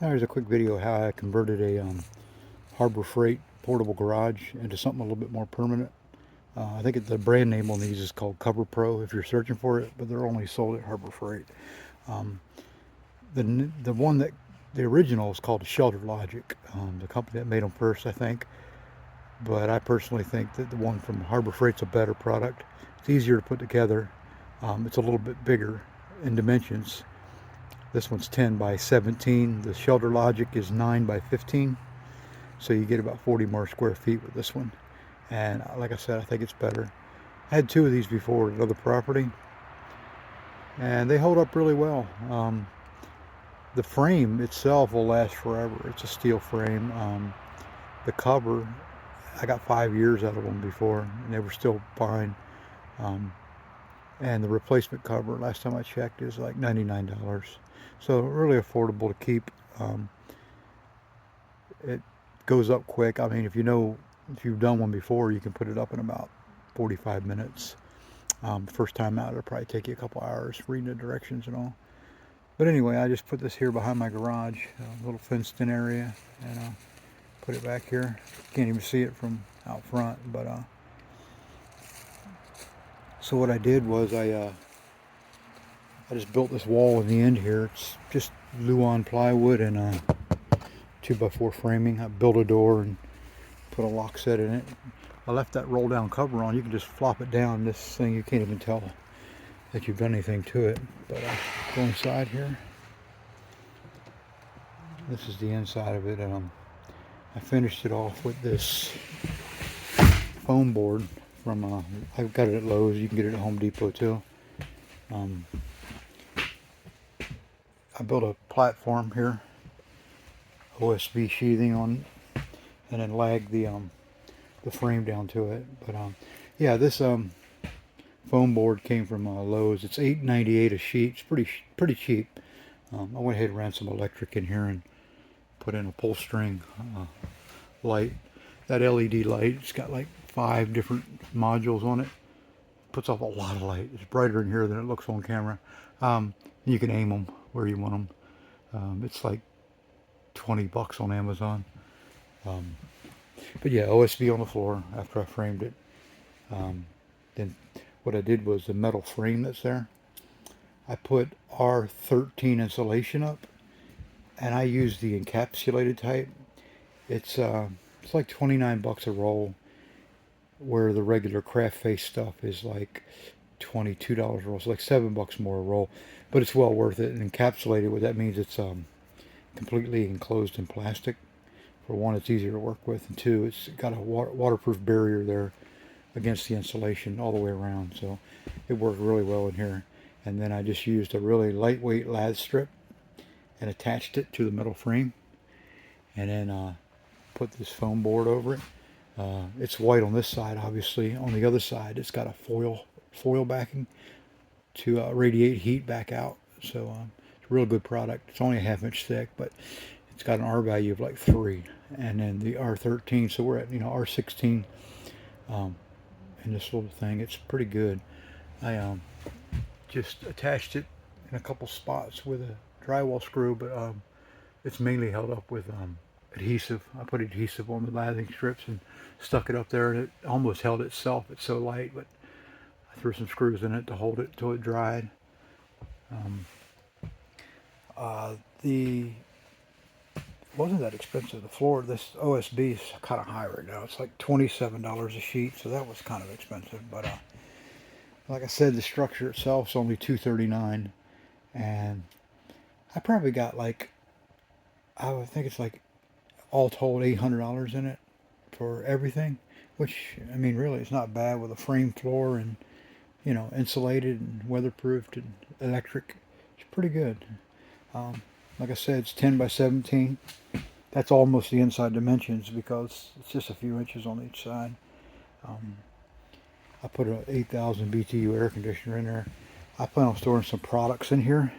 There's a quick video how I converted a Harbor Freight portable garage into something a little bit more permanent. I think the brand name on these is called coverpro if you're searching for it, but they're only sold at Harbor Freight. Um, the one that the original is called ShelterLogic, the company that made them first, I think. But I personally think that the one from Harbor Freight's a better product. It's easier to put together. It's a little bit bigger in dimensions. This one's 10 by 17. The ShelterLogic is 9 by 15. So you get about 40 more square feet with this one. And like I said, I think it's better. I had two of these before at another property, and they hold up really well. The frame itself will last forever. It's a steel frame. The cover, I got 5 years out of them before, and they were still fine. Um, and the replacement cover, last time I checked, is like $99. So really affordable to keep. It goes up quick. I mean, if you've done one before, you can put it up in about 45 minutes. First time out, it'll probably take you a couple hours reading the directions and all. But anyway, I just put this here behind my garage, a little fenced in area, and put it back here. Can't even see it from out front, but so what I did was I just built this wall in the end here. It's just Luan plywood and 2x4 framing. I built a door and put a lock set in it. I left that roll down cover on. You can just flop it down. This thing, you can't even tell that you've done anything to it. But go inside here. This is the inside of it. I finished it off with this foam board from, I got it at Lowe's. You can get it at Home Depot too. I built a platform here, OSB sheathing on, and then lagged the frame down to it. But yeah, this foam board came from Lowe's. It's $8.98 a sheet. It's pretty cheap. I went ahead and ran some electric in here and put in a pull string light. That LED light, it's got like 5 different modules on it. Puts off a lot of light. It's brighter in here than it looks on camera. You can aim them where you want them. It's like $20 on Amazon. But yeah, OSB on the floor after I framed it. Then what I did was the metal frame that's there, I put R13 insulation up, and I used the encapsulated type. It's like $29 a roll, where the regular craft face stuff is like $22 a roll. It's like $7 more a roll, but it's well worth it. And encapsulated, what that means, it's completely enclosed in plastic. For one, it's easier to work with, and two, it's got a waterproof barrier there against the insulation all the way around, so it worked really well in here. And then I just used a really lightweight lathe strip and attached it to the metal frame, and then put this foam board over it. It's white on this side, obviously. On the other side, it's got a foil backing to radiate heat back out. So it's a real good product. It's only a ½ inch thick, but it's got an R value of like 3, and then the R13. So we're at R16 in this little thing. It's pretty good. I just attached it in a couple spots with a drywall screw, but it's mainly held up with adhesive. I put adhesive on the lathing strips and stuck it up there, and it almost held itself. It's so light, but I threw some screws in it to hold it till it dried. The wasn't that expensive. The floor, this OSB is kind of high right now. It's like $27 a sheet, so that was kind of expensive. But like I said, the structure itself is only $239, and I probably got like, I would think it's like all told $800 in it for everything, which, I mean, really it's not bad with a frame floor and insulated and weatherproofed and electric. It's pretty good. Like I said, it's 10 by 17. That's almost the inside dimensions because it's just a few inches on each side. I put a 8,000 BTU air conditioner in there. I plan on storing some products in here,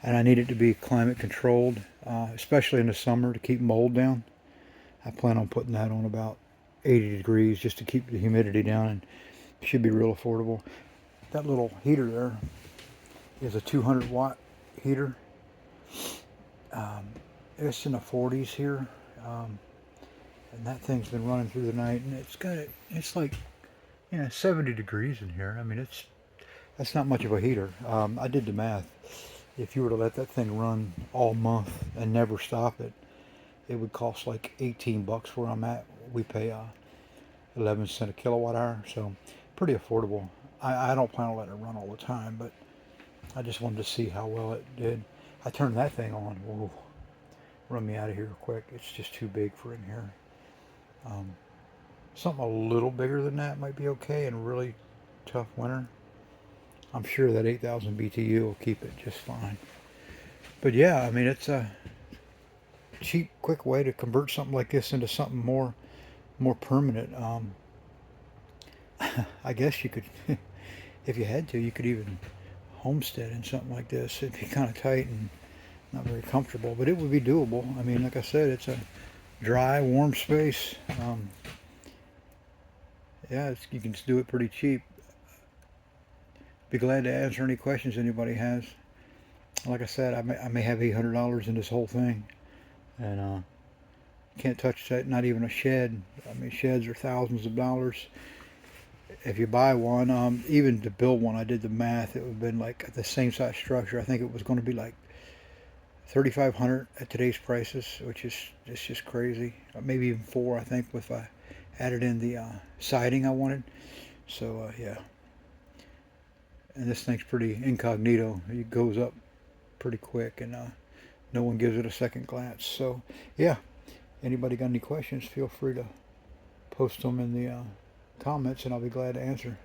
and I need it to be climate controlled, especially in the summer to keep mold down. I plan on putting that on about 80 degrees just to keep the humidity down, and it should be real affordable. That little heater there is a 200 watt heater. It's in the 40s here, um, and that thing's been running through the night, and it's like 70 degrees in here. I mean, that's not much of a heater. I did the math. If you were to let that thing run all month and never stop it, it would cost like 18 bucks where I'm at. We pay 11 cent a kilowatt hour, so pretty affordable. I don't plan on letting it run all the time, but I just wanted to see how well it did. I turned that thing on. Whoa, run me out of here quick. It's just too big for in here. Um, Something a little bigger than that might be okay in a really tough winter. I'm sure that 8,000 BTU will keep it just fine. But yeah, I mean, it's a cheap, quick way to convert something like this into something more permanent. I guess you could, if you had to, you could even homestead in something like this. It'd be kind of tight and not very comfortable, but it would be doable. I mean, like I said, it's a dry, warm space. Yeah, you can just do it pretty cheap. Be glad to answer any questions anybody has. Like I said, I may have $800 in this whole thing, and can't touch that. Not even a shed. I mean, sheds are thousands of dollars. If you buy one, even to build one, I did the math. It would have been like the same size structure. I think it was going to be like 3,500 at today's prices, which is it's just crazy. Maybe even four. I think if I added in the siding I wanted. So yeah, and this thing's pretty incognito. It goes up pretty quick, and no one gives it a second glance. So yeah, anybody got any questions? Feel free to post them in the comments, and I'll be glad to answer.